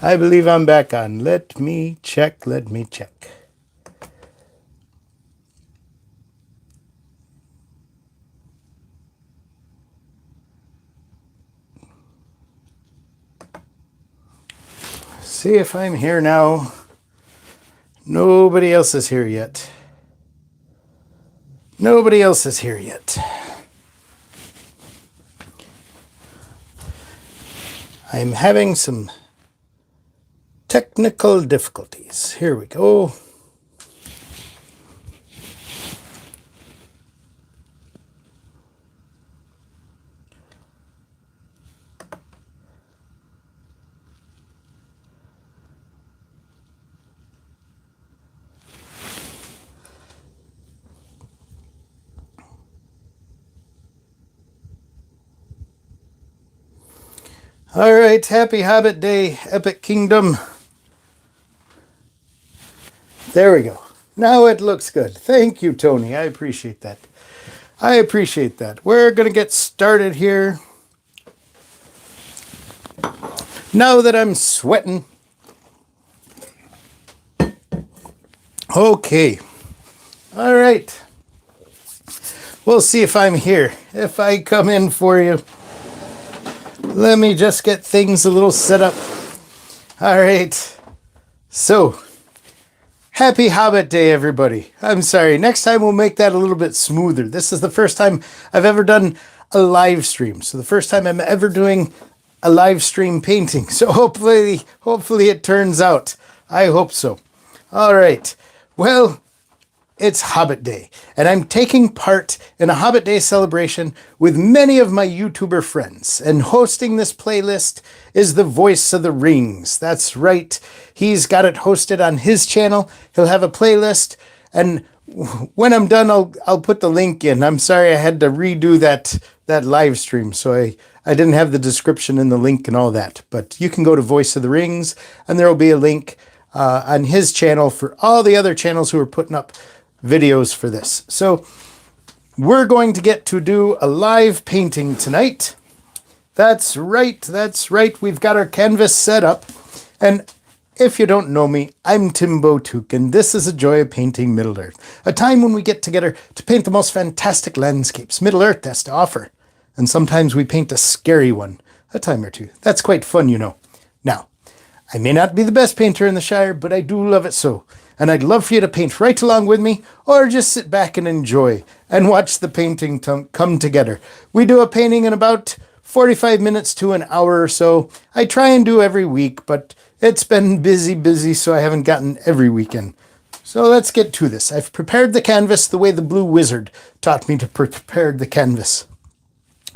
I believe I'm back on. Let me check. See if I'm here now. Nobody else is here yet. I'm having some technical difficulties. Here we go. All right, happy Hobbit Day, Epic Kingdom. There we go. Now it looks good. Thank you, Tony. I appreciate that. We're going to get started here. Now that I'm sweating. Okay. All right. We'll see if I'm here. If I come in for you. Let me just get things a little set up. All right. So, happy Hobbit Day, everybody. I'm sorry. Next time we'll make that a little bit smoother. This is the first time I've ever done a live stream. So the first time I'm ever doing a live stream painting. So hopefully it turns out. I hope so. All right. Well, it's Hobbit Day, and I'm taking part in a Hobbit Day celebration with many of my YouTuber friends, and hosting this playlist is the Voice of the Rings. That's right. He's got it hosted on his channel. He'll have a playlist, and when I'm done, I'll put the link in. I'm sorry I had to redo that live stream, so I didn't have the description and the link and all that, but you can go to Voice of the Rings, and there will be a link on his channel for all the other channels who are putting up videos for this. So we're going to get to do a live painting tonight. That's right. We've got our canvas set up. And if you don't know me, I'm Timbo Took, and this is a joy of painting Middle-earth, a time when we get together to paint the most fantastic landscapes Middle-earth has to offer. And sometimes we paint a scary one, a time or two. That's quite fun, you know. Now, I may not be the best painter in the Shire, but I do love it so. And I'd love for you to paint right along with me, or just sit back and enjoy and watch the painting come together. We do a painting in about 45 minutes to an hour or so. I try and do every week, but it's been busy, so I haven't gotten every weekend. So let's get to this. I've prepared the canvas the way the Blue Wizard taught me to prepare the canvas.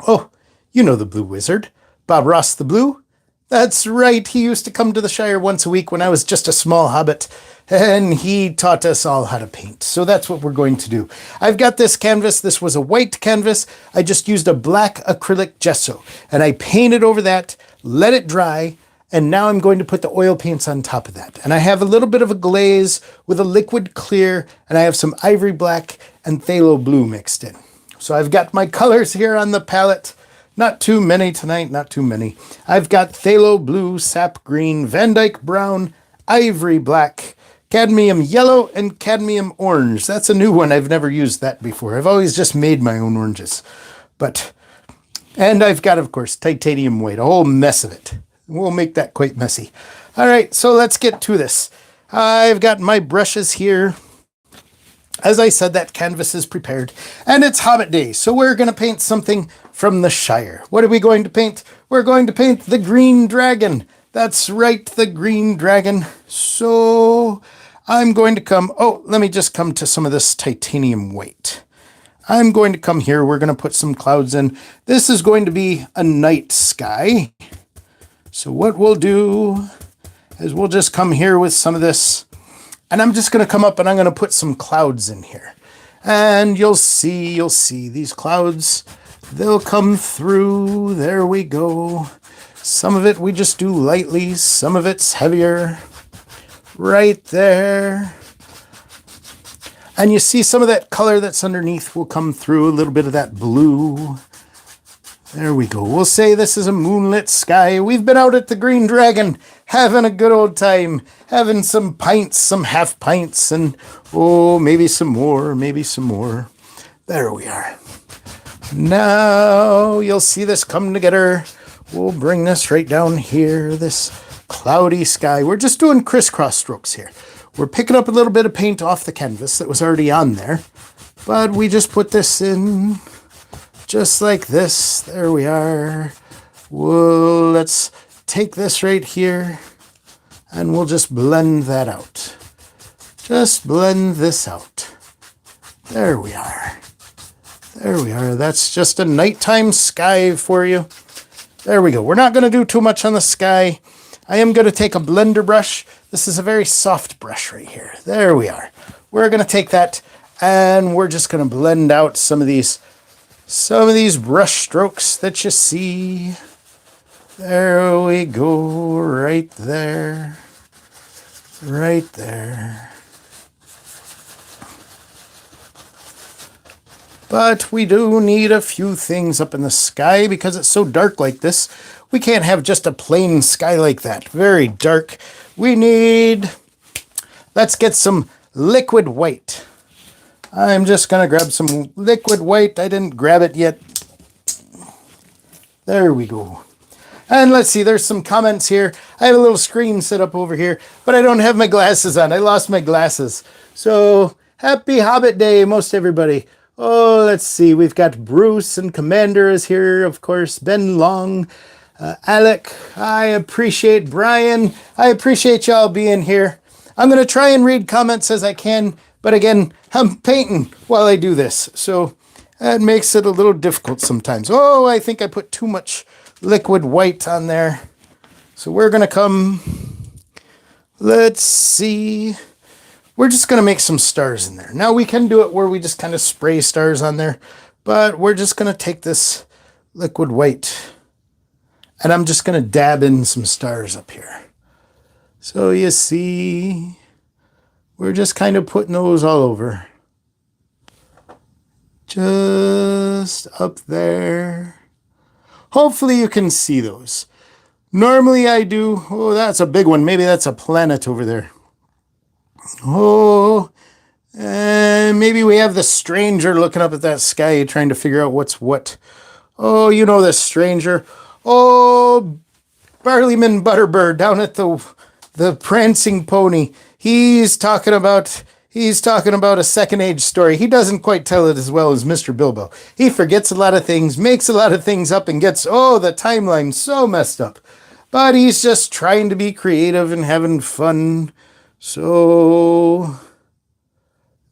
Oh, you know the Blue Wizard, Bob Ross the Blue. That's right, he used to come to the Shire once a week when I was just a small hobbit, and he taught us all how to paint. So that's what we're going to do. I've got this canvas. This was a white canvas. I just used a black acrylic gesso, and I painted over that, let it dry, and now I'm going to put the oil paints on top of that. And I have a little bit of a glaze with a liquid clear, and I have some ivory black and phthalo blue mixed in. So I've got my colors here on the palette. Not too many tonight, not too many. I've got phthalo blue, sap green, Van Dyke brown, ivory black, cadmium yellow, and cadmium orange. That's a new one. I've never used that before. I've always just made my own oranges. And I've got, of course, titanium white, a whole mess of it. We'll make that quite messy. All right, so let's get to this. I've got my brushes here. As I said, that canvas is prepared, and it's Hobbit Day, so we're going to paint something from the Shire. What are we going to paint? We're going to paint the Green Dragon. That's right, the Green Dragon. So I'm going to let me just come to some of this titanium white. I'm going to come here. We're going to put some clouds in. This is going to be a night sky. So what we'll do is we'll just come here with some of this. And I'm just going to come up and I'm going to put some clouds in here. And you'll see these clouds. They'll come through. There we go. Some of it we just do lightly. Some of it's heavier. Right there. And you see some of that color that's underneath will come through. A little bit of that blue. There we go. We'll say this is a moonlit sky. We've been out at the Green Dragon, having a good old time, having some pints, some half pints, and maybe some more, maybe some more. There we are. Now you'll see this come together. We'll bring this right down here, this cloudy sky. We're just doing crisscross strokes here. We're picking up a little bit of paint off the canvas that was already on there, but we just put this in just like this. There we are. Well, let's take this right here and we'll just blend that out. Just blend this out. There we are. There we are. That's just a nighttime sky for you. There we go. We're not going to do too much on the sky. I am going to take a blender brush. This is a very soft brush right here. There we are. We're going to take that and we're just going to blend out some of these brush strokes that you see. There we go. Right there. Right there. But we do need a few things up in the sky because it's so dark like this. We can't have just a plain sky like that. Very dark. Let's get some liquid white. I'm just going to grab some liquid white. I didn't grab it yet. There we go. And let's see, there's some comments here. I have a little screen set up over here, but I don't have my glasses on. I lost my glasses. So, happy Hobbit Day, most everybody. Oh, let's see. We've got Bruce and Commander is here, of course. Ben Long, Alec. I appreciate Brian. I appreciate y'all being here. I'm going to try and read comments as I can. But again, I'm painting while I do this. So that makes it a little difficult sometimes. Oh, I think I put too much liquid white on there. So we're going to come. Let's see. We're just going to make some stars in there. Now we can do it where we just kind of spray stars on there, but we're just going to take this liquid white and I'm just going to dab in some stars up here. So you see, we're just kind of putting those all over. Just up there. Hopefully you can see those. Normally I do. Oh, that's a big one. Maybe that's a planet over there. Oh, and maybe we have the stranger looking up at that sky trying to figure out what's what. Oh, you know the stranger. Oh, Barleyman Butterbird down at the Prancing Pony. He's talking about a second age story. He doesn't quite tell it as well as Mr. Bilbo. He forgets a lot of things, makes a lot of things up, and gets, the timeline so messed up. But he's just trying to be creative and having fun. So,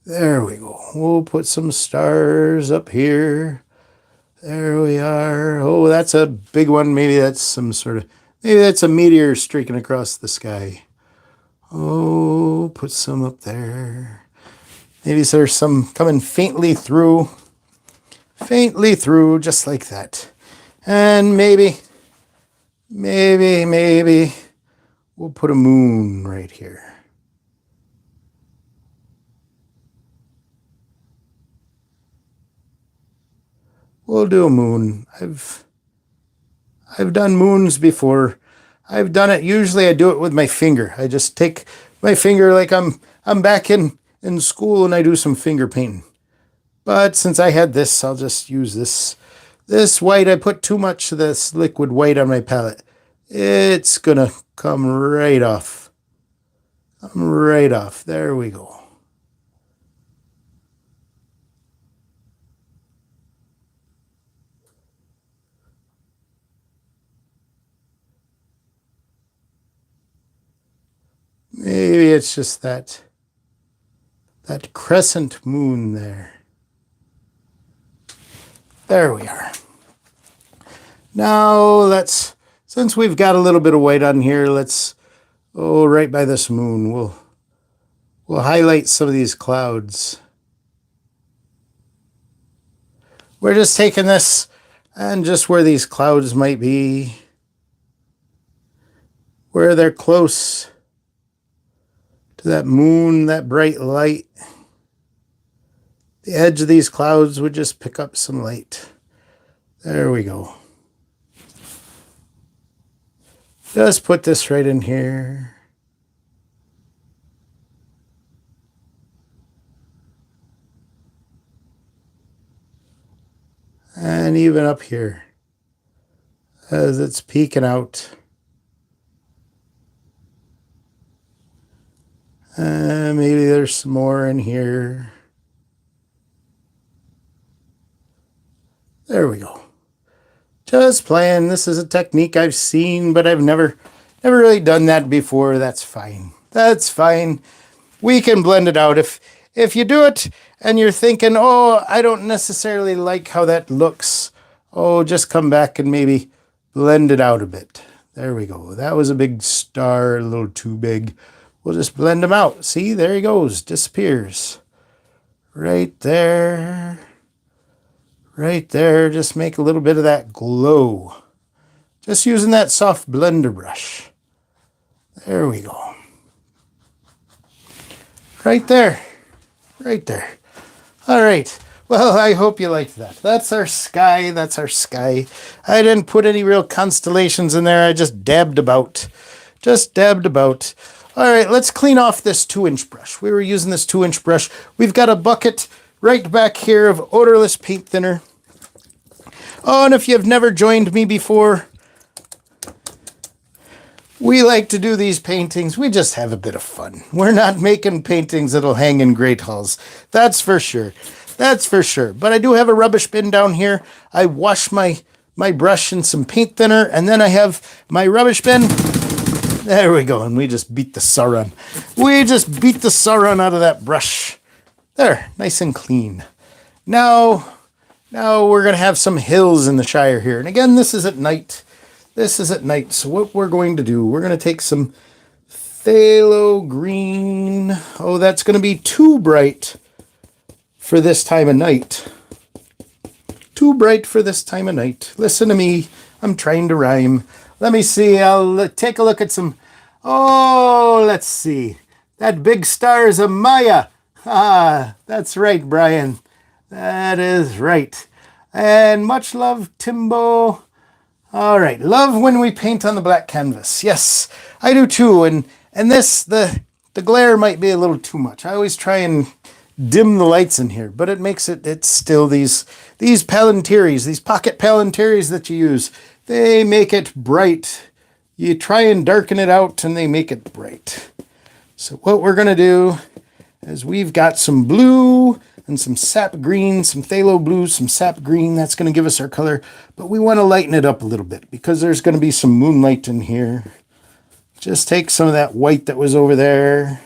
there we go. We'll put some stars up here. There we are. Oh, that's a big one. Maybe that's maybe that's a meteor streaking across the sky. Oh, put some up there. Maybe there's some coming faintly through, just like that. And maybe we'll put a moon right here. We'll do a moon. I've done moons before. I've done it. Usually I do it with my finger. I just take my finger like I'm back in school and I do some finger painting. But since I had this, I'll just use this white. I put too much of this liquid white on my palette. It's gonna come right off. There we go. Maybe it's just that crescent moon there. There we are. Now since we've got a little bit of white on here, let's right by this moon. We'll highlight some of these clouds. We're just taking this and just where these clouds might be, where they're close to that moon, that bright light. The edge of these clouds would just pick up some light. There we go. Just put this right in here. And even up here as it's peeking out. Maybe there's some more in here. There we go. Just playing. This is a technique I've seen, but I've never really done that before. That's fine. That's fine. We can blend it out. If you do it and you're thinking, oh, I don't necessarily like how that looks, oh, just come back and maybe blend it out a bit. There we go. That was a big star, a little too big. We'll just blend them out. See, there he goes. Disappears. Right there. Right there. Just make a little bit of that glow. Just using that soft blender brush. There we go. Right there. Right there. All right. Well, I hope you liked that. That's our sky. That's our sky. I didn't put any real constellations in there. I just dabbed about. Just dabbed about. All right, let's clean off this 2-inch brush. We were using this 2-inch brush. We've got a bucket right back here of odorless paint thinner. Oh, and if you've never joined me before, we like to do these paintings. We just have a bit of fun. We're not making paintings that'll hang in great halls. That's for sure. That's for sure. But I do have a rubbish bin down here. I wash my brush in some paint thinner, and then I have my rubbish bin. There we go, and we just beat the Sauron. We just beat the Sauron out of that brush. There, nice and clean. Now we're going to have some hills in the Shire here. And again, this is at night. This is at night. So what we're going to do, we're going to take some phthalo green. Oh, that's going to be too bright for this time of night. Too bright for this time of night. Listen to me. I'm trying to rhyme. Let me see. I'll take a look at some. Oh, let's see. That big star is a Maya. Ah, that's right, Brian. That is right. And much love, Timbo. All right. Love when we paint on the black canvas. Yes, I do too. And this, the glare might be a little too much. I always try and dim the lights in here, but it makes it's still these palantiries, these pocket palantiries that you use. They make it bright. You try and darken it out and they make it bright. So what we're going to do is we've got some blue and some sap green, some phthalo blue, some sap green. That's going to give us our color. But we want to lighten it up a little bit because there's going to be some moonlight in here. Just take some of that white that was over there.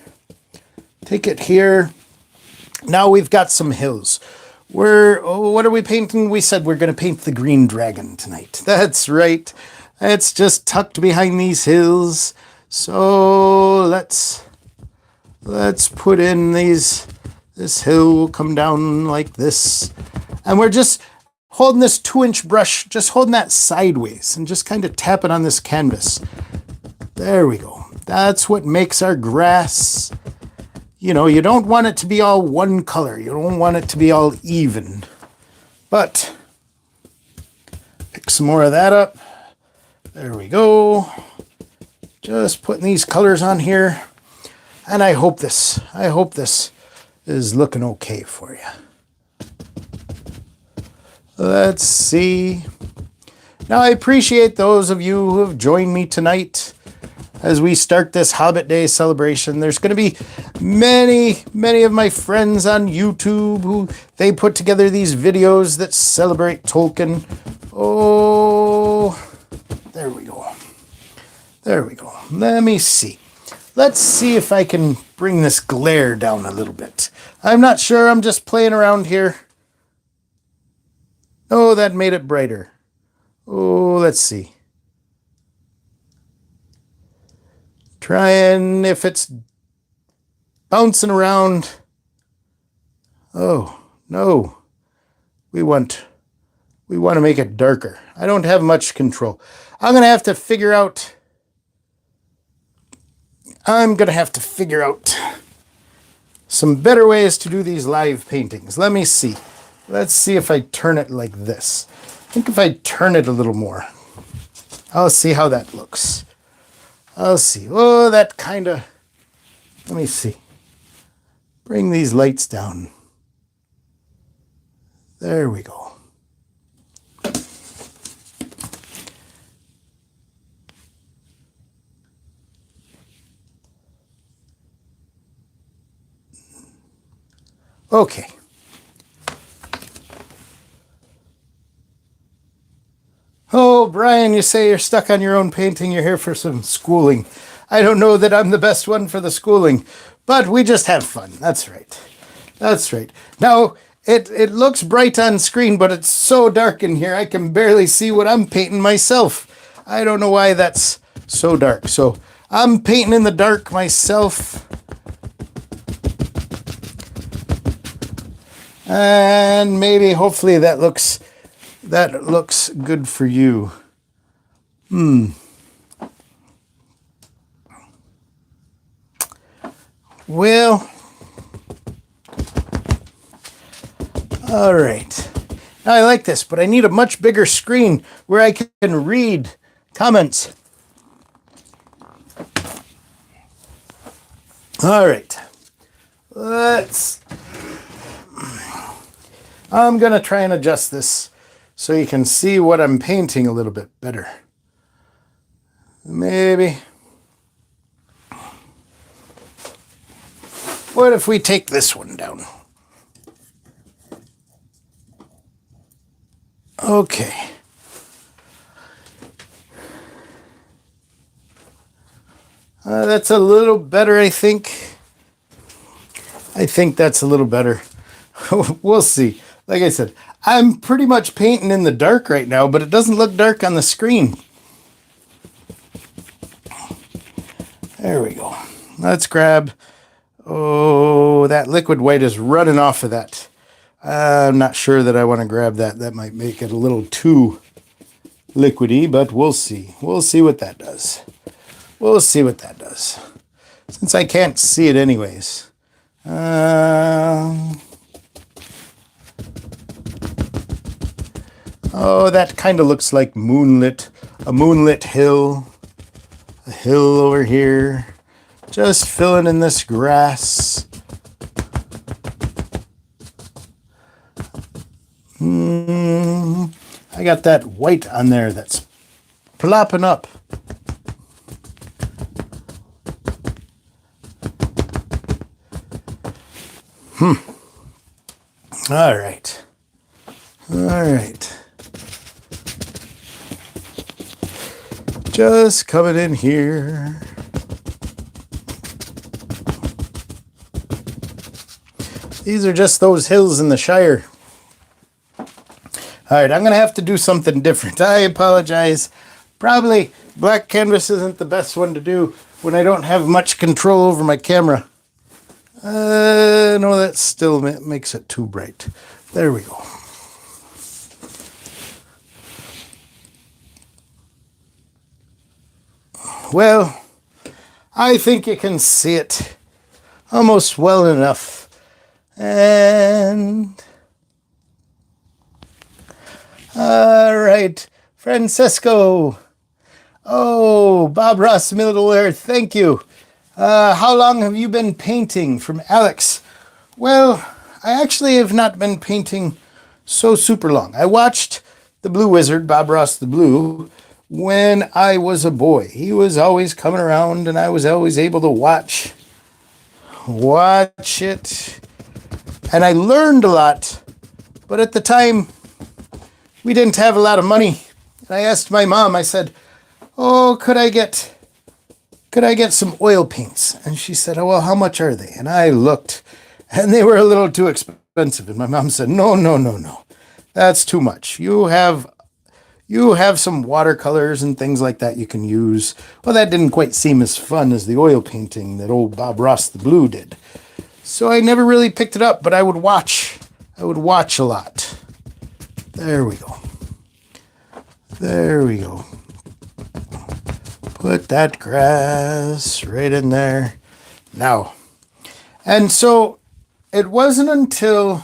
Take it here. Now we've got some hills. What are we painting? We said we're going to paint the green dragon tonight. That's right. It's just tucked behind these hills. So let's put in this hill will come down like this. And we're just holding this 2-inch brush, just holding that sideways and just kind of tapping on this canvas. There we go. That's what makes our grass. You know, you don't want it to be all one color. You don't want it to be all even. But pick some more of that up. There we go. Just putting these colors on here. And I hope this is looking okay for you. Let's see. Now I appreciate those of you who have joined me tonight as we start this Hobbit Day celebration. There's going to be many of my friends on YouTube who they put together these videos that celebrate Tolkien. Oh, there we go. There we go. Let me see. Let's see if I can bring this glare down a little bit. I'm not sure. I'm just playing around here. Oh, that made it brighter. Oh, let's see. Trying if it's bouncing around. Oh, no. We want to make it darker. I don't have much control. I'm going to have to figure out some better ways to do these live paintings. Let me see. Let's see if I turn it like this. I think if I turn it a little more, I'll see how that looks. I'll see. Oh, that kind of... Let me see. Bring these lights down. There we go. Okay. Oh, Brian, you say you're stuck on your own painting. You're here for some schooling. I don't know that I'm the best one for the schooling, but we just have fun. That's right. That's right. Now, it looks bright on screen, but it's so dark in here, I can barely see what I'm painting myself. I don't know why that's so dark. So I'm painting in the dark myself. And maybe, hopefully, that looks good for you. Well, all right. Now I like this, but I need a much bigger screen where I can read comments. All right. I'm going to try and adjust this so you can see what I'm painting a little bit better. Maybe. What if we take this one down? Okay. That's a little better, I think. I think that's a little better. We'll see. Like I said, I'm pretty much painting in the dark right now, but it doesn't look dark on the screen. There we go. Let's grab... Oh, that liquid white is running off of that. I'm not sure that I want to grab that. That might make it a little too liquidy, but we'll see. We'll see what that does. We'll see what that does. Since I can't see it anyways. Oh, that kind of looks like moonlit. A moonlit hill. A hill over here. Just filling in this grass. I got that white on there that's plopping up. All right. All right. Just coming in here. These are just those hills in the Shire. All right, I'm going to have to do something different. I apologize. Probably black canvas isn't the best one to do when I don't have much control over my camera. No, that still makes it too bright. There we go. Well, I think you can see it almost well enough. And all right, Francisco. Oh, Bob Ross, Middle Earth, thank you. How long have you been painting? From Alex. Well, I actually have not been painting so super long. I watched the Blue Wizard, Bob Ross the Blue, when I was a boy. He was always coming around and I was always able to watch it. And I learned a lot, but at the time, we didn't have a lot of money. And I asked my mom, I said, oh, could I get some oil paints? And she said, oh, well, how much are they? And I looked, and they were a little too expensive. And my mom said, no, that's too much. You have some watercolors and things like that you can use. Well, that didn't quite seem as fun as the oil painting that old Bob Ross the Blue did. So I never really picked it up, but I would watch a lot. There we go. There we go. Put that grass right in there. Now. And so it wasn't until,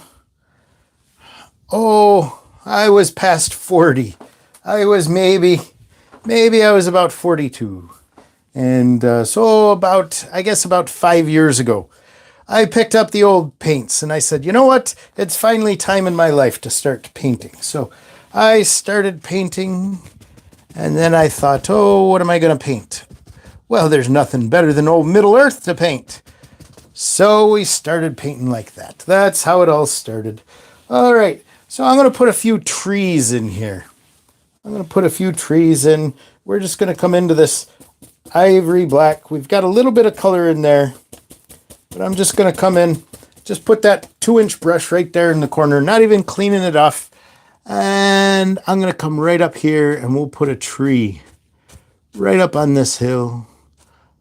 I was past 40. I was maybe I was about 42. And so I guess about 5 years ago, I picked up the old paints and I said, you know what? It's finally time in my life to start painting. So I started painting, and then I thought, oh, what am I going to paint? Well, there's nothing better than old Middle Earth to paint. So we started painting like that. That's how it all started. All right, so I'm going to put a few trees in here. I'm going to put a few trees in. We're just going to come into this ivory black. We've got a little bit of color in there, but I'm just going to come in, just put that 2-inch brush right there in the corner, not even cleaning it off. And I'm going to come right up here and we'll put a tree right up on this hill.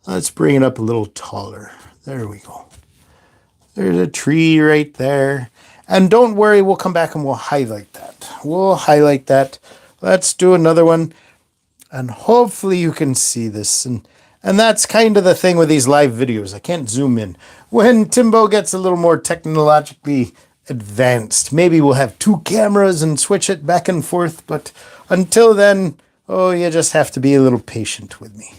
Let's bring it up a little taller. There we go. There's a tree right there. And don't worry, we'll come back and we'll highlight that. We'll highlight that. Let's do another one. And hopefully you can see this. And that's kind of the thing with these live videos. I can't zoom in. When Timbo gets a little more technologically advanced, maybe we'll have 2 cameras and switch it back and forth. But until then, oh, you just have to be a little patient with me.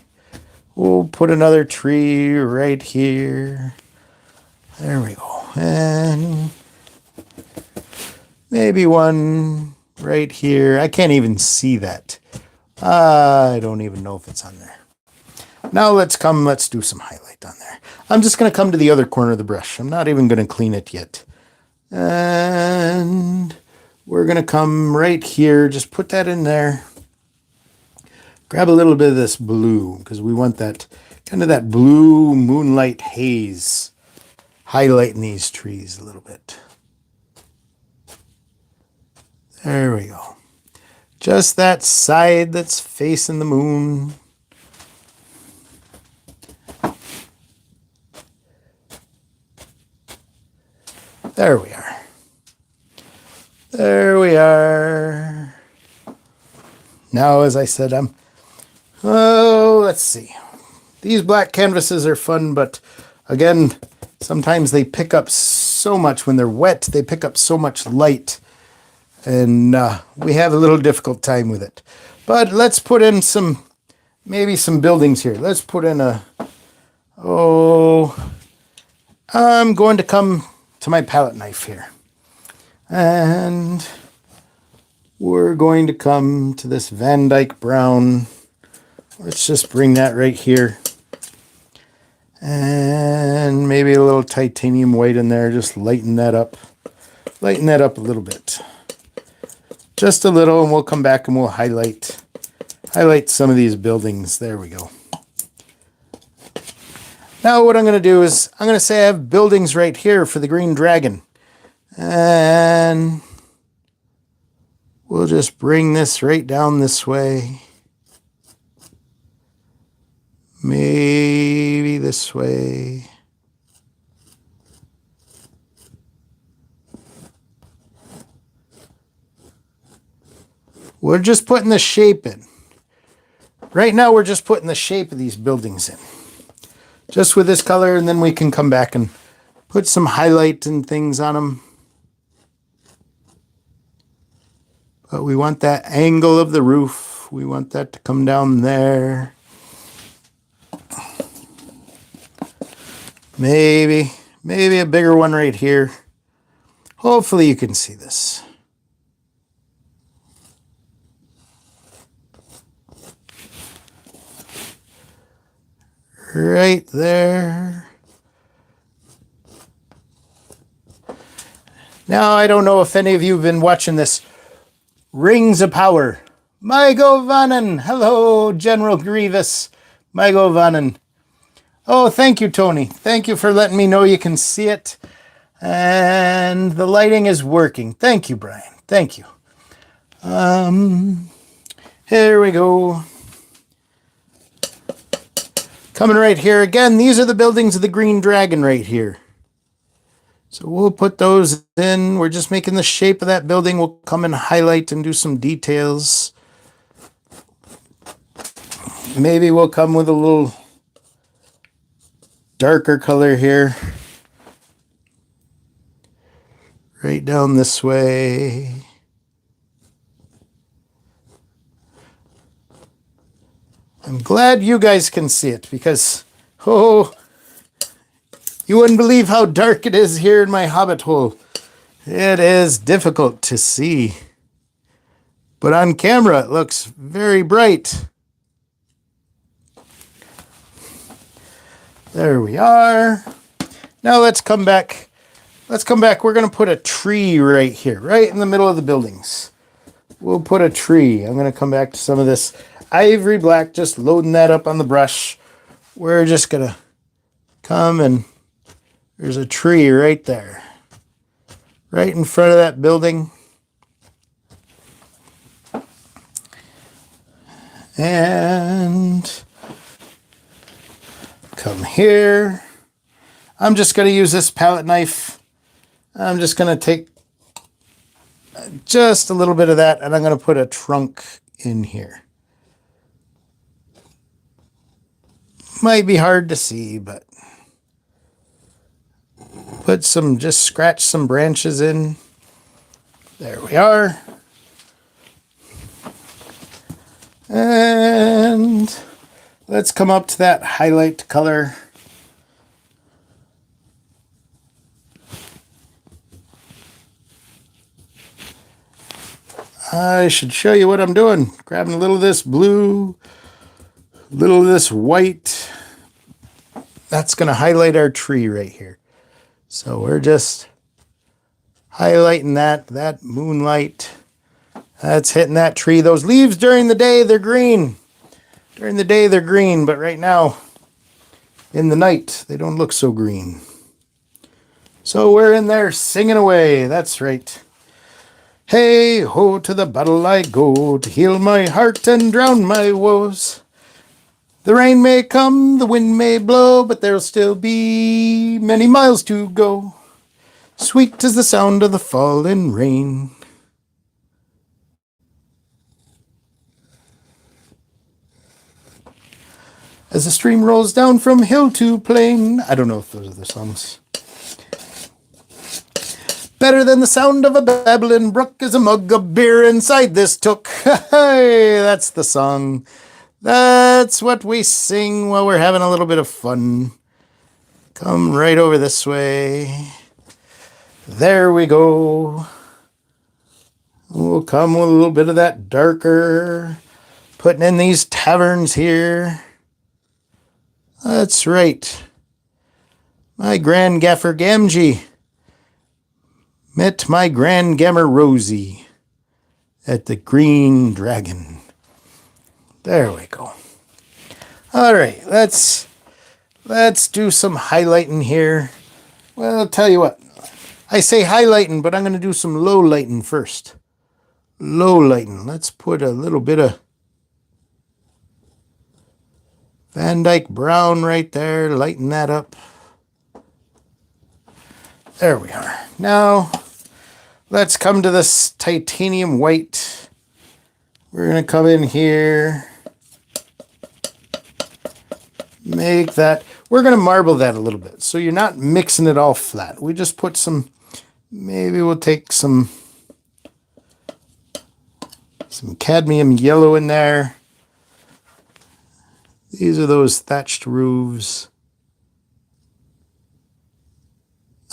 We'll put another tree right here. There we go. And maybe one right here. I can't even see that. I don't even know if it's on there. Now let's do some highlight on there. I'm just going to come to the other corner of the brush. I'm not even going to clean it yet. And we're going to come right here. Just put that in there. Grab a little bit of this blue because we want that kind of that blue moonlight haze highlighting these trees a little bit. There we go. Just that side that's facing the moon. There we are. There we are. Now, as I said, let's see. These black canvases are fun, but again, sometimes they pick up so much when they're wet. They pick up so much light, and we have a little difficult time with it. But let's put in maybe some buildings here. Let's put in I'm going to come to my palette knife here. And we're going to come to this Van Dyke brown. Let's just bring that right here. And maybe a little titanium white in there. Just lighten that up. Lighten that up a little bit. Just a little, and we'll come back and we'll highlight some of these buildings. There we go. Now what I'm going to do is I'm going to say I have buildings right here for the green dragon. And we'll just bring this right down this way. Maybe this way. We're just putting the shape in. Right now we're just putting the shape of these buildings in. Just with this color, and then we can come back and put some highlight and things on them. But we want that angle of the roof. We want that to come down there. Maybe a bigger one right here. Hopefully you can see this. Right there. Now, I don't know if any of you have been watching this Rings of Power. Mygo Vannon. Hello, General Grievous. Mygo Vannon. Oh, thank you, Tony. Thank you for letting me know you can see it. And the lighting is working. Thank you, Brian. Thank you. Here we go. Coming right here again. These are the buildings of the Green Dragon right here. So we'll put those in. We're just making the shape of that building. We'll come and highlight and do some details. Maybe we'll come with a little darker color here. Right down this way. I'm glad you guys can see it because, oh, you wouldn't believe how dark it is here in my Hobbit hole. It is difficult to see. But on camera, it looks very bright. There we are. Now let's come back. Let's come back. We're going to put a tree right here, right in the middle of the buildings. We'll put a tree. I'm going to come back to some of this ivory black, just loading that up on the brush. We're just going to come and there's a tree right there. Right in front of that building. And come here. I'm just going to use this palette knife. I'm just going to take just a little bit of that and I'm going to put a trunk in here. Might be hard to see, but put some, just scratch some branches in. There we are. And let's come up to that highlight color. I should show you what I'm doing. Grabbing a little of this blue, a little of this white. That's going to highlight our tree right here. So we're just highlighting that moonlight. That's hitting that tree. Those leaves during the day, they're green. During the day, they're green, but right now, in the night, they don't look so green. So we're in there singing away. That's right. Hey ho, to the battle I go, to heal my heart and drown my woes. The rain may come, the wind may blow, but there'll still be many miles to go. Sweet is the sound of the falling rain. As the stream rolls down from hill to plain. I don't know if those are the songs. Better than the sound of a babbling brook is a mug of beer inside this took. Hey, that's the song. That's what we sing while we're having a little bit of fun. Come right over this way. There we go. We'll come with a little bit of that darker. Putting in these taverns here. That's right. My grand gaffer Gamgee met my grand gammer Rosie at the Green Dragon. There we go. All right, let's do some highlighting here. Well, I'll tell you what. I say highlighting, but I'm going to do some low lighting first. Low lighting. Let's put a little bit of Van Dyke Brown right there, lighten that up. There we are. Now, let's come to this titanium white. We're going to come in here. Make that. We're going to marble that a little bit. So you're not mixing it all flat. We just put some, maybe we'll take some cadmium yellow in there. These are those thatched roofs.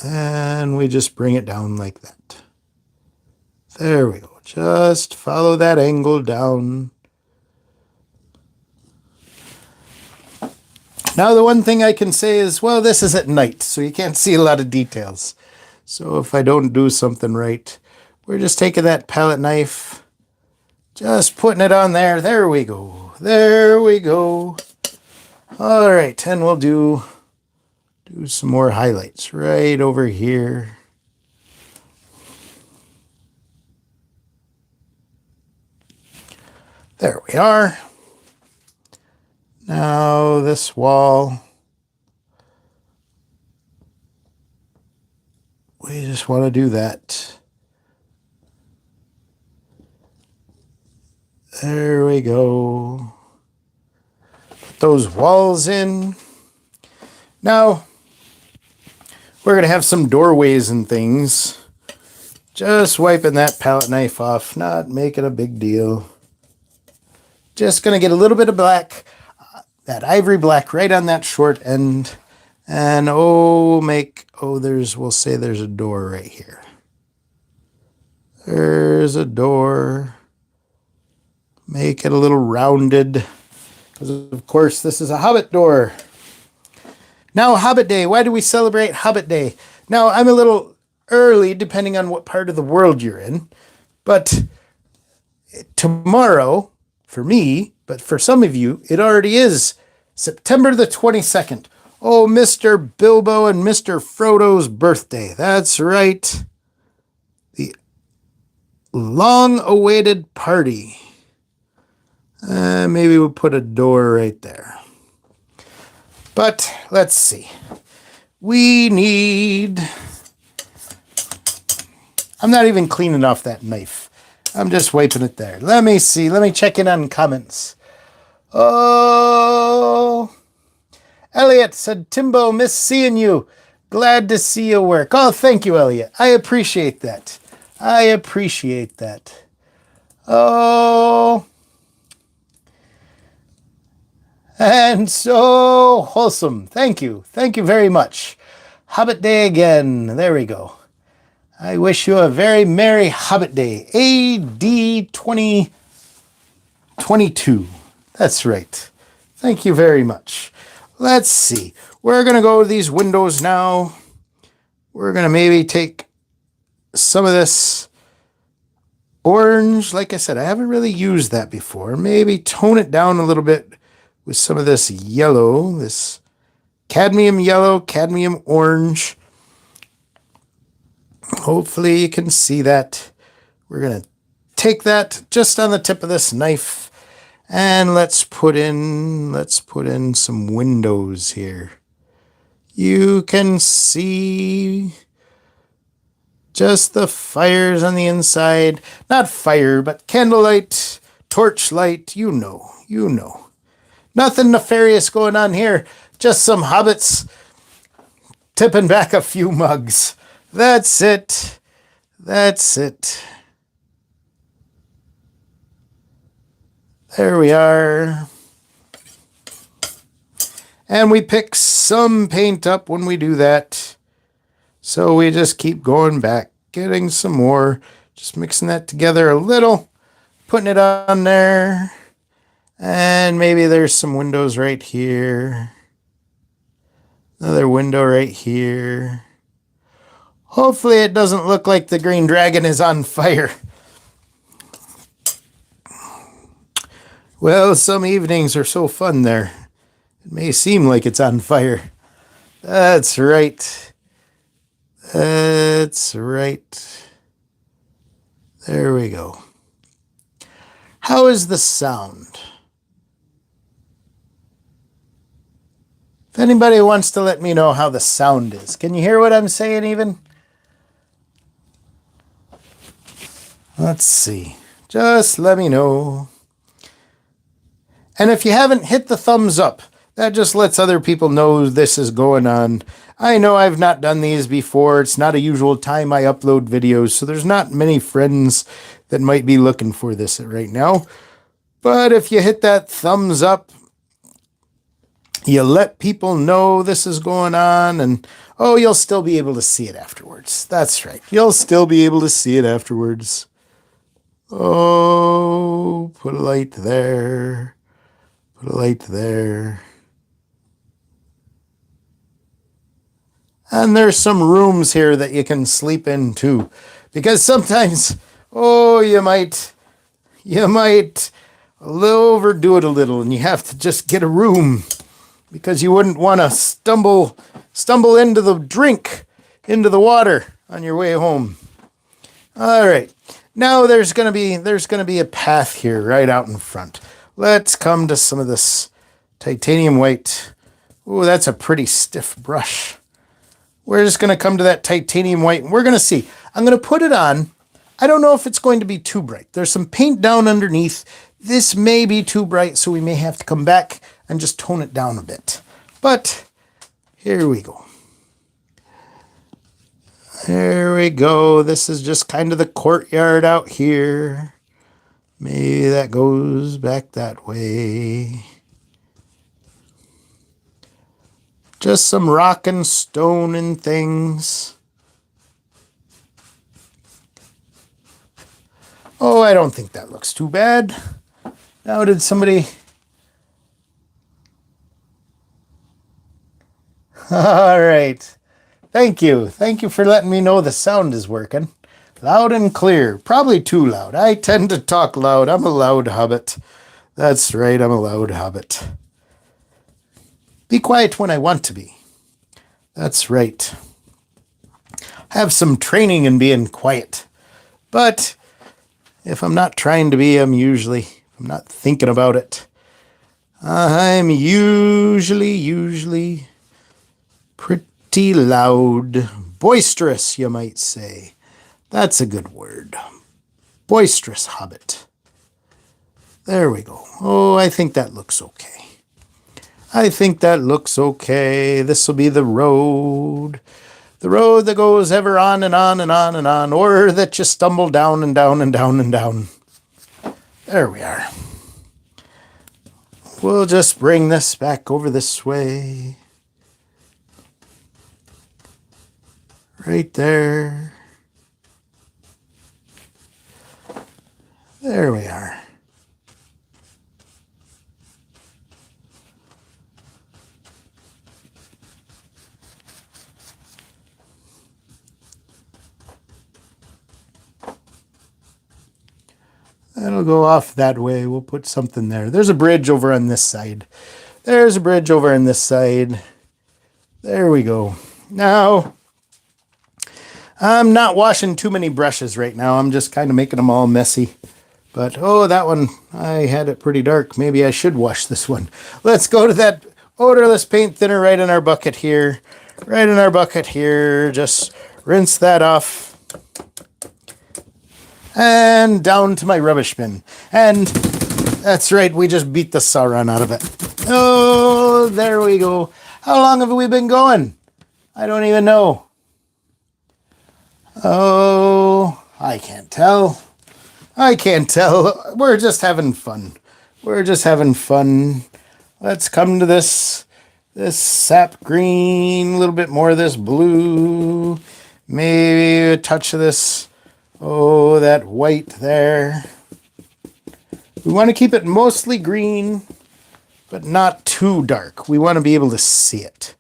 And we just bring it down like that. There we go. Just follow that angle down. Now the one thing I can say is, well, this is at night, so you can't see a lot of details. So if I don't do something right, we're just taking that palette knife, just putting it on there. There we go. There we go. All right, and we'll do some more highlights right over here. There we are. Now this wall, we just want to do that. There we go. Put those walls in. Now, we're going to have some doorways and things. Just wiping that palette knife off, not making a big deal. Just going to get a little bit of black. that ivory black right on that short end. And we'll say there's a door right here. There's a door. Make it a little rounded. Because, of course, this is a Hobbit door. Now, Hobbit Day. Why do we celebrate Hobbit Day? Now, I'm a little early, depending on what part of the world you're in. But tomorrow, for me, but for some of you, it already is September the 22nd. Oh, Mr. Bilbo and Mr. Frodo's birthday. That's right. The long-awaited party. Maybe we'll put a door right there. But let's see. I'm not even cleaning off that knife. I'm just wiping it there. Let me see. Let me check in on comments. Oh, Elliot said, Timbo, miss seeing you. Glad to see you work. Oh, thank you, Elliot. I appreciate that. Oh, and so wholesome. Thank you. Thank you very much. Hobbit Day again. There we go. I wish you a very merry Hobbit Day. AD 2022. That's right. Thank you very much. Let's see. We're going to go to these windows now. We're going to maybe take some of this orange. Like I said, I haven't really used that before. Maybe tone it down a little bit with some of this yellow, this cadmium yellow, cadmium orange. Hopefully you can see that. We're going to take that just on the tip of this knife and let's put in some windows here. You can see just the fires on the inside. Not fire, but candlelight, torchlight, you know. Nothing nefarious going on here. Just some hobbits tipping back a few mugs. That's it. There we are. And we pick some paint up when we do that. So we just keep going back, getting some more, just mixing that together a little, putting it on there. And maybe there's some windows right here. Another window right here. Hopefully it doesn't look like the green dragon is on fire. Well, some evenings are so fun there. It may seem like it's on fire. That's right. There we go. How is the sound? If anybody wants to let me know how the sound is. Can you hear what I'm saying even? Let's see. Just let me know. And if you haven't hit the thumbs up, that just lets other people know this is going on. I know I've not done these before. It's not a usual time I upload videos, so there's not many friends that might be looking for this right now. But if you hit that thumbs up, you let people know this is going on, and you'll still be able to see it afterwards. That's right. You'll still be able to see it afterwards. Oh, put a light there. Put a light there. And there's some rooms here that you can sleep in too. Because sometimes, you might overdo it a little and you have to just get a room. Because you wouldn't want to stumble into the water on your way home. All right. Now there's going to be a path here right out in front. Let's come to some of this titanium white. Oh, that's a pretty stiff brush. We're just going to come to that titanium white and we're going to see. I'm going to put it on. I don't know if it's going to be too bright. There's some paint down underneath. This may be too bright, so we may have to come back and just tone it down a bit. But here we go. There we go. This is just kind of the courtyard out here. Maybe that goes back that way. Just some rock and stone and things. Oh, I don't think that looks too bad. Now, did somebody... All right. Thank you. Thank you for letting me know the sound is working. Loud and clear. Probably too loud. I tend to talk loud. I'm a loud hobbit. That's right, I'm a loud hobbit. Be quiet when I want to be. That's right. I have some training in being quiet. But if I'm not trying to be, I'm not thinking about it, I'm usually pretty loud. Boisterous, you might say. That's a good word. Boisterous hobbit. There we go. Oh, I think that looks okay. This will be the road. The road that goes ever on and on and on and on, or that you stumble down and down and down and down. There we are. We'll just bring this back over this way. Right there. There we are. That'll go off that way. We'll put something there. There's a bridge over on this side. There we go. Now, I'm not washing too many brushes right now. I'm just kind of making them all messy. But, oh, that one, I had it pretty dark. Maybe I should wash this one. Let's go to that odorless paint thinner right in our bucket here. Just rinse that off. And down to my rubbish bin. And that's right, we just beat the Sauron out of it. Oh, there we go. How long have we been going? I don't even know. Oh, I can't tell. We're just having fun. Let's come to this sap green, a little bit more of this blue, maybe a touch of this. Oh, that white there. We want to keep it mostly green, but not too dark. We want to be able to see it.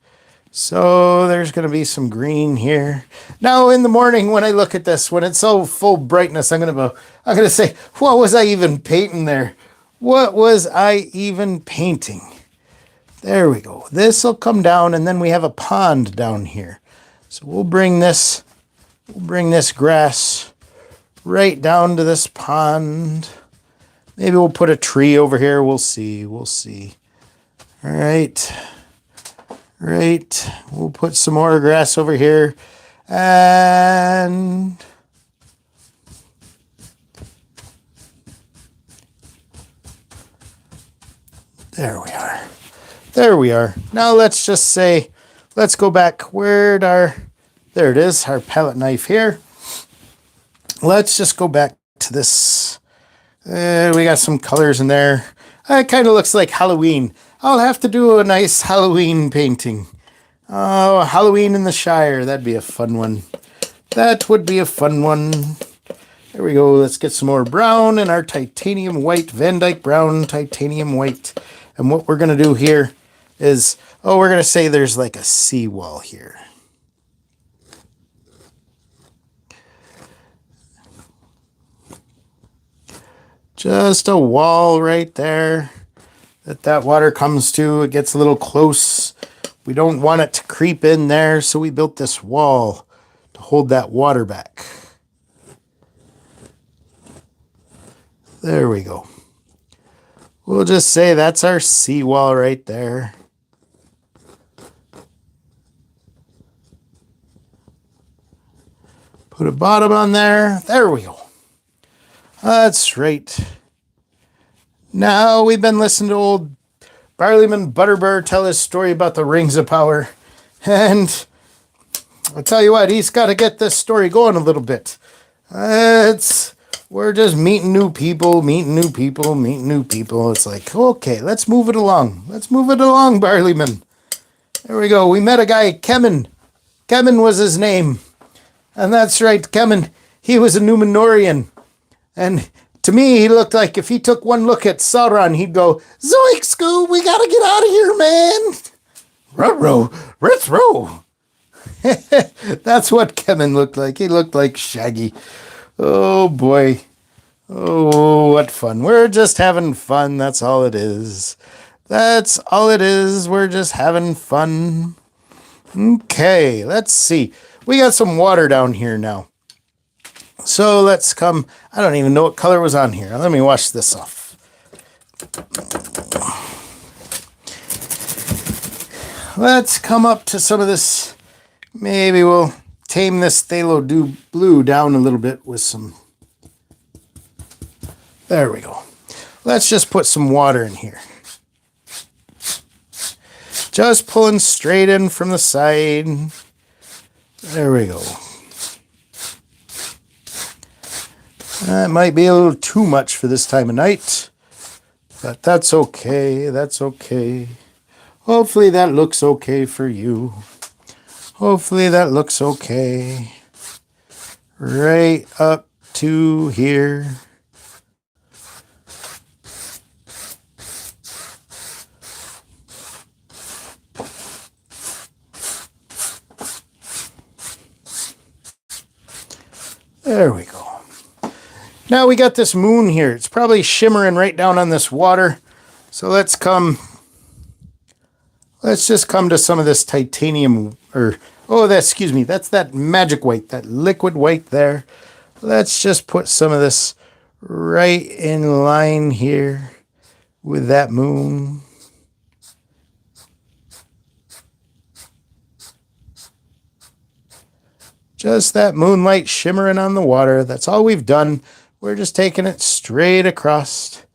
So there's going to be some green here. Now in the morning when I look at this, when it's so full brightness, I'm going to say, what was I even painting there? What was I even painting? There we go. This will come down, and then we have a pond down here. So we'll bring this grass right down to this pond. Maybe we'll put a tree over here. We'll see. All right. We'll put some more grass over here. And there we are. Now let's go back. There it is, our palette knife here. Let's just go back to this. We got some colors in there. It kind of looks like Halloween. I'll have to do a nice Halloween painting. Oh, Halloween in the Shire. That'd be a fun one. There we go. Let's get some more brown in our titanium white, Van Dyke brown titanium white. And what we're going to do here is, we're going to say there's like a seawall here. Just a wall right there that water comes to. It gets a little close. We don't want it to creep in there, so we built this wall to hold that water back. There we go. We'll just say that's our seawall right there. Put a bottom on there. There we go. That's right. Now we've been listening to old Barleyman Butterbur tell his story about the rings of power. And I'll tell you what, he's got to get this story going a little bit. We're just meeting new people. It's like, okay, let's move it along. Barleyman. There we go. We met a guy, Kemen. Kemen was his name. And that's right, Kemen. He was a Númenórean. And to me, he looked like if he took one look at Sauron, he'd go, Zoink, Scoob, we gotta get out of here, man. Ruh-roh, rith-roh. That's what Kemen looked like. He looked like Shaggy. Oh, boy. Oh, what fun. We're just having fun. That's all it is. That's all it is. We're just having fun. Okay, let's see. We got some water down here now. So let's come. I don't even know what color was on here. Let me wash this off. Let's come up to some of this. Maybe we'll tame this phthalo blue down a little bit with some. There we go. Let's just put some water in here. Just pulling straight in from the side. There we go. That might be a little too much for this time of night, but that's okay. That's okay. Hopefully that looks okay for you. Hopefully that looks okay. Right up to here. There we go. Now we got this moon here. It's probably shimmering right down on this water. So let's just come to some of this titanium, excuse me, that's that magic white, that liquid white there. Let's just put some of this right in line here with that moon. Just that moonlight shimmering on the water. That's all we've done. We're just taking it straight across.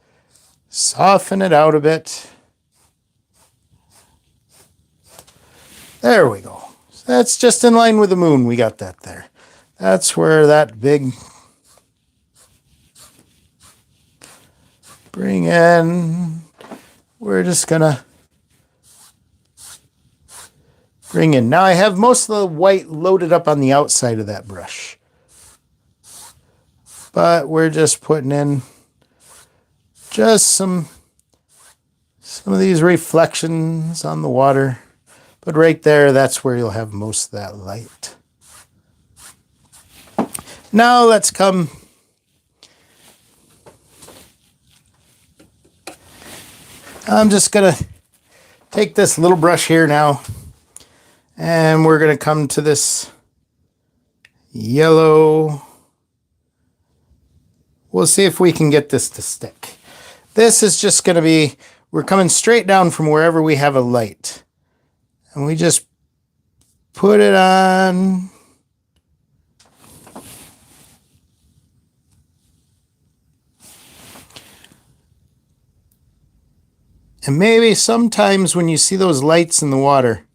Soften it out a bit. There we go. That's just in line with the moon. We got that there. That's where that big bring in. We're just going to bring in. Now I have most of the white loaded up on the outside of that brush. But we're just putting in just some of these reflections on the water. But right there, that's where you'll have most of that light. Now let's come. I'm just going to take this little brush here now. And we're going to come to this yellow. We'll see if we can get this to stick. This is just going to be, we're coming straight down from wherever we have a light. And we just put it on. And maybe sometimes when you see those lights in the water,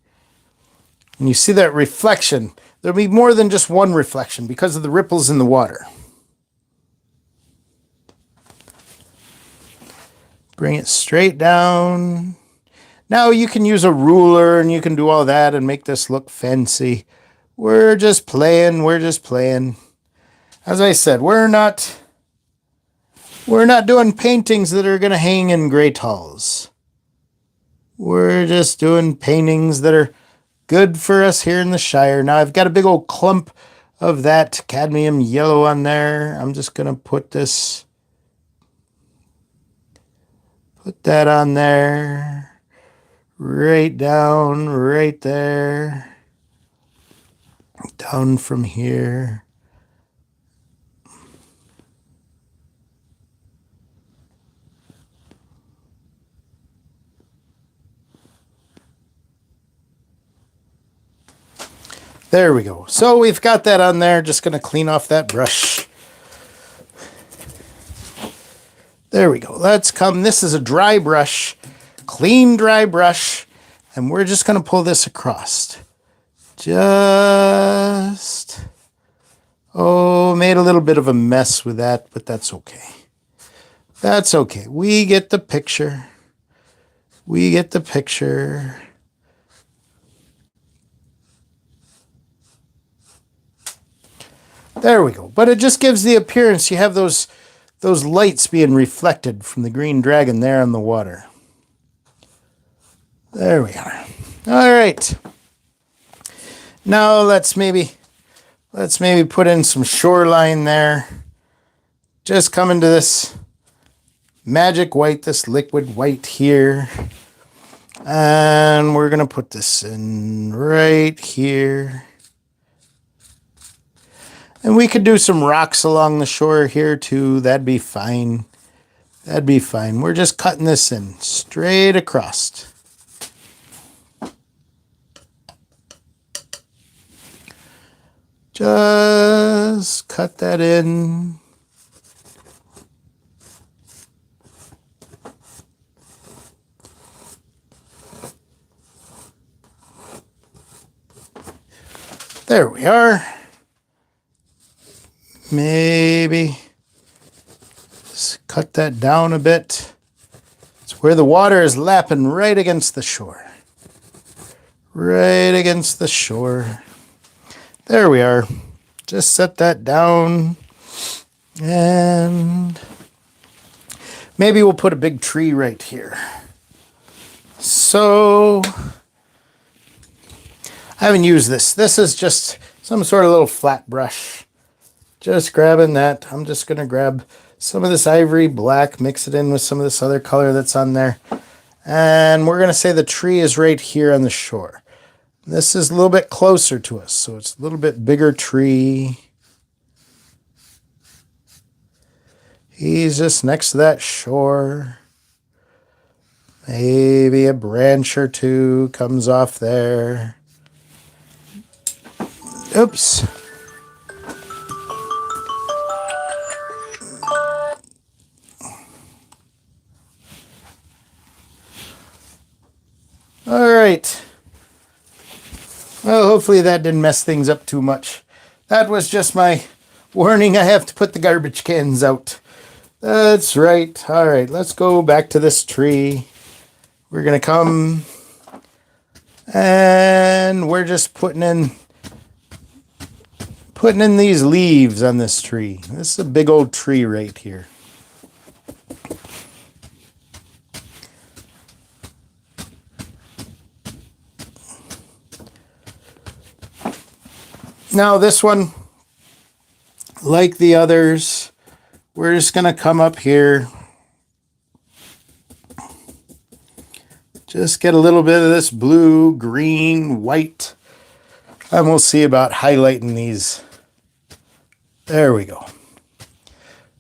and you see that reflection, there'll be more than just one reflection because of the ripples in the water. Bring it straight down. Now you can use a ruler and you can do all that and make this look fancy. We're just playing. We're just playing. As I said, we're not doing paintings that are going to hang in great halls. We're just doing paintings that are good for us here in the Shire. Now I've got a big old clump of that cadmium yellow on there. I'm just going to put that on there. Right down, right there. Down from here. There we go. So we've got that on there. Just going to clean off that brush. There we go. Let's come. This is a dry brush. Clean dry brush. And we're just going to pull this across. Made a little bit of a mess with that, but that's okay. That's okay. We get the picture. We get the picture. There we go. But it just gives the appearance you have those lights being reflected from the green dragon there on the water. There we are. All right. Now let's maybe put in some shoreline there. Just come into this magic white, this liquid white here. And we're going to put this in right here. And we could do some rocks along the shore here too. That'd be fine. That'd be fine. We're just cutting this in straight across. Just cut that in. There we are. Maybe just cut that down a bit. It's where the water is lapping right against the shore. Right against the shore. There we are. Just set that down. And maybe we'll put a big tree right here. So I haven't used this. This is just some sort of little flat brush. Just grabbing that. I'm just going to grab some of this ivory black, mix it in with some of this other color that's on there. And we're going to say the tree is right here on the shore. This is a little bit closer to us, so it's a little bit bigger tree. He's just next to that shore. Maybe a branch or two comes off there. Oops. All right. Well, hopefully that didn't mess things up too much. That was just my warning. I have to put the garbage cans out. That's right. All right, let's go back to this tree. We're going to come and we're just putting in these leaves on this tree. This is a big old tree right here. Now this one, like the others, we're just going to come up here. Just get a little bit of this blue, green, white. And we'll see about highlighting these. There we go.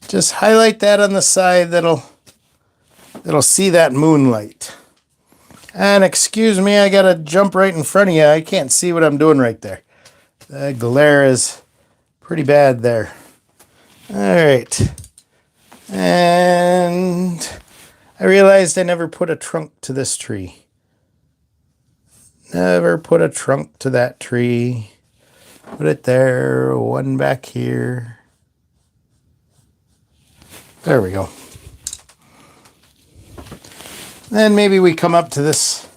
Just highlight that on the side that'll see that moonlight. And excuse me, I got to jump right in front of you. I can't see what I'm doing right there. The glare is pretty bad there. All right. And I realized I never put a trunk to this tree. Never put a trunk to that tree. Put it there, one back here. There we go. Then maybe we come up to this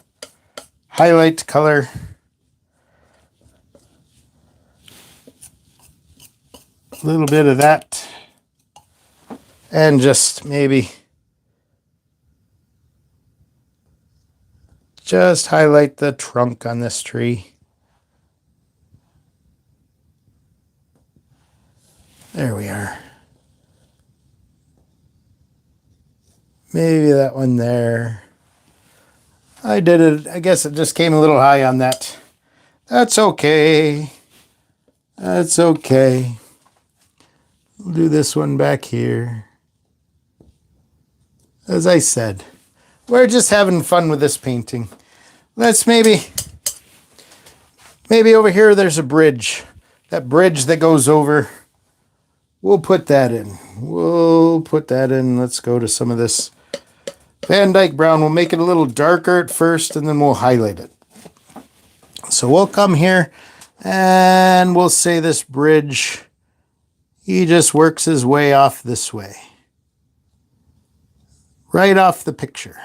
highlight color. A little bit of that. And just maybe just highlight the trunk on this tree. There we are. Maybe that one there. I did it. I guess it just came a little high on that. That's okay. That's okay. We'll do this one back here. As I said, we're just having fun with this painting. Let's maybe over here there's a bridge. That bridge that goes over. We'll put that in. We'll put that in. Let's go to some of this Van Dyke brown. We'll make it a little darker at first and then we'll highlight it. So we'll come here and we'll say this bridge, he just works his way off this way. Right off the picture.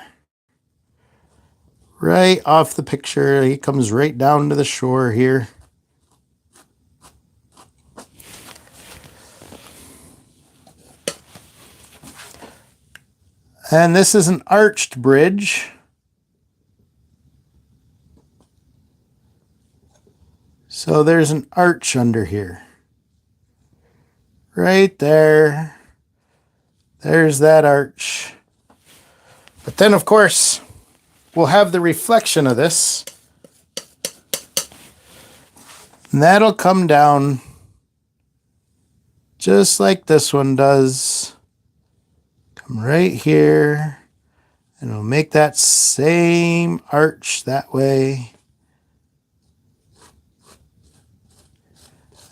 Right off the picture. He comes right down to the shore here. And this is an arched bridge. So there's an arch under here. Right there. There's that arch. But then, of course, we'll have the reflection of this. And that'll come down just like this one does. Come right here. And it'll make that same arch that way.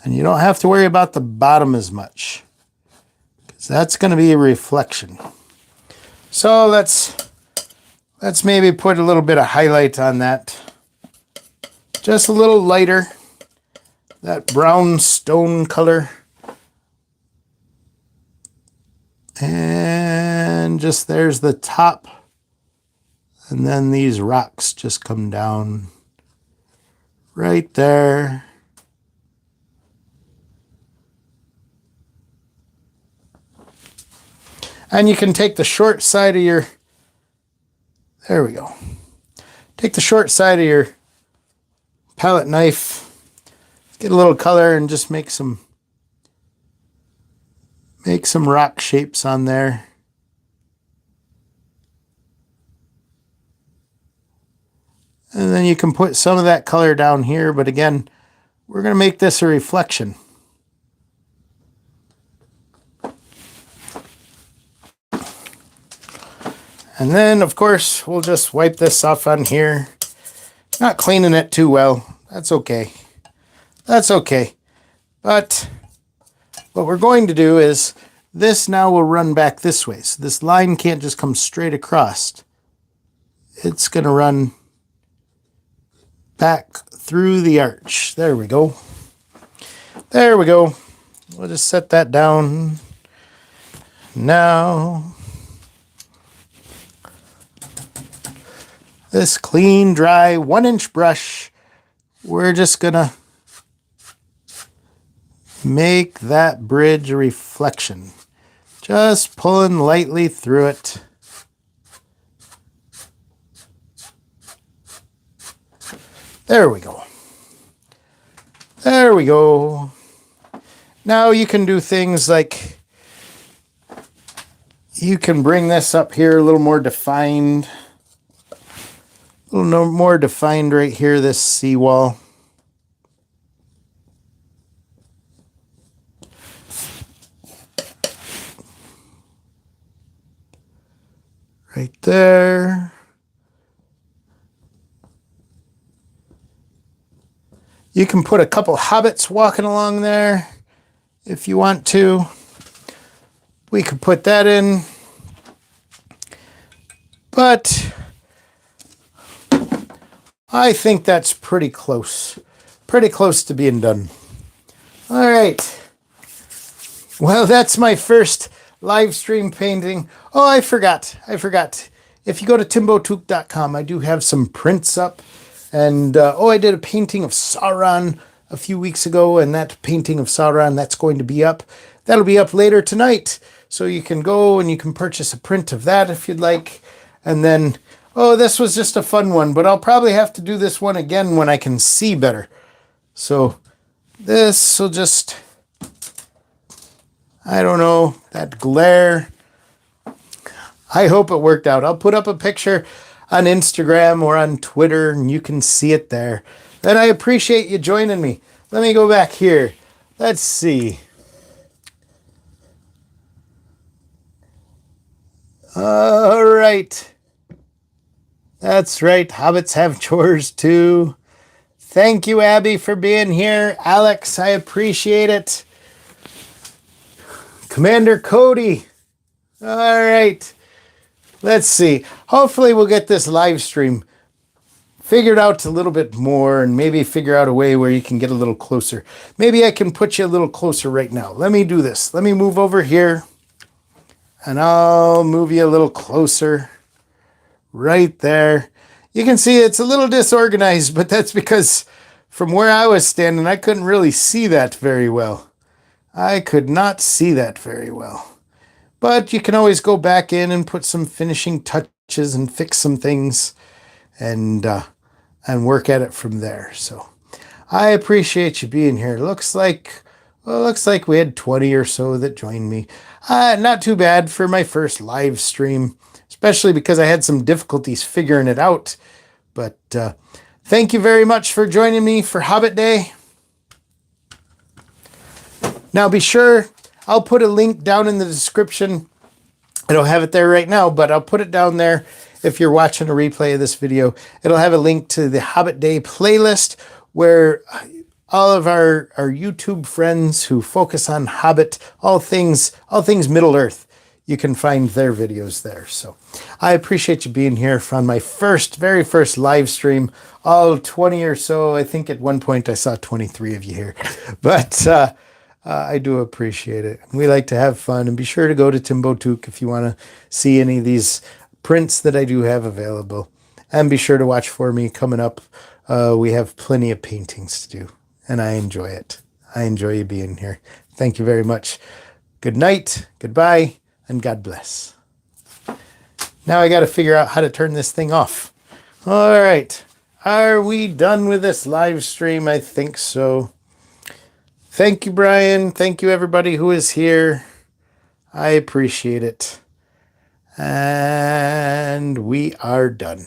And you don't have to worry about the bottom as much, because that's going to be a reflection. So let's maybe put a little bit of highlight on that. Just a little lighter. That brown stone color. And just there's the top. And then these rocks just come down right there. And you can take the short side of your, there we go. Take the short side of your palette knife, get a little color, and just make some rock shapes on there. And then you can put some of that color down here, but again, we're going to make this a reflection. And then, of course, we'll just wipe this off on here. Not cleaning it too well. That's okay. That's okay. But what we're going to do is this now will run back this way. So this line can't just come straight across. It's going to run back through the arch. There we go. There we go. We'll just set that down. Now, this clean, dry 1-inch brush, we're just going to make that bridge a reflection. Just pulling lightly through it. There we go. There we go. Now you can do things like you can bring this up here a little more defined. A little more defined right here, this seawall. Right there. You can put a couple hobbits walking along there if you want to. We could put that in. But I think that's pretty close. Pretty close to being done. All right. Well, that's my first live stream painting. Oh, I forgot. If you go to timbotook.com, I do have some prints up. And, I did a painting of Sauron a few weeks ago. And that painting of Sauron, that's going to be up. That'll be up later tonight. So you can go and you can purchase a print of that if you'd like. And then, this was just a fun one, but I'll probably have to do this one again when I can see better. So this will just, I don't know, that glare. I hope it worked out. I'll put up a picture on Instagram or on Twitter and you can see it there. And I appreciate you joining me. Let me go back here. Let's see. All right. That's right. Hobbits have chores too. Thank you, Abby, for being here. Alex, I appreciate it. Commander Cody. All right. Let's see. Hopefully we'll get this live stream figured out a little bit more and maybe figure out a way where you can get a little closer. Maybe I can put you a little closer right now. Let me do this. Let me move over here and I'll move you a little closer. Right there. You can see it's a little disorganized, but that's because from where I was standing, I couldn't really see that very well. I could not see that very well. But you can always go back in and put some finishing touches and fix some things and work at it from there. So I appreciate you being here. Looks like we had 20 or so that joined me. Not too bad for my first live stream, especially because I had some difficulties figuring it out. But thank you very much for joining me for Hobbit Day. Now be sure, I'll put a link down in the description. I don't have it there right now, but I'll put it down there if you're watching a replay of this video. It'll have a link to the Hobbit Day playlist where all of our YouTube friends who focus on Hobbit, all things Middle Earth, you can find their videos there. So I appreciate you being here on my very first live stream. All 20 or so. I think at one point I saw 23 of you here. But I do appreciate it. We like to have fun. And be sure to go to Timbuktu if you want to see any of these prints that I do have available. And be sure to watch for me coming up. We have plenty of paintings to do. And I enjoy it. I enjoy you being here. Thank you very much. Good night, goodbye, and God bless. Now I got to figure out how to turn this thing off. All right. Are we done with this live stream? I think so. Thank you, Brian. Thank you, everybody who is here. I appreciate it. And we are done.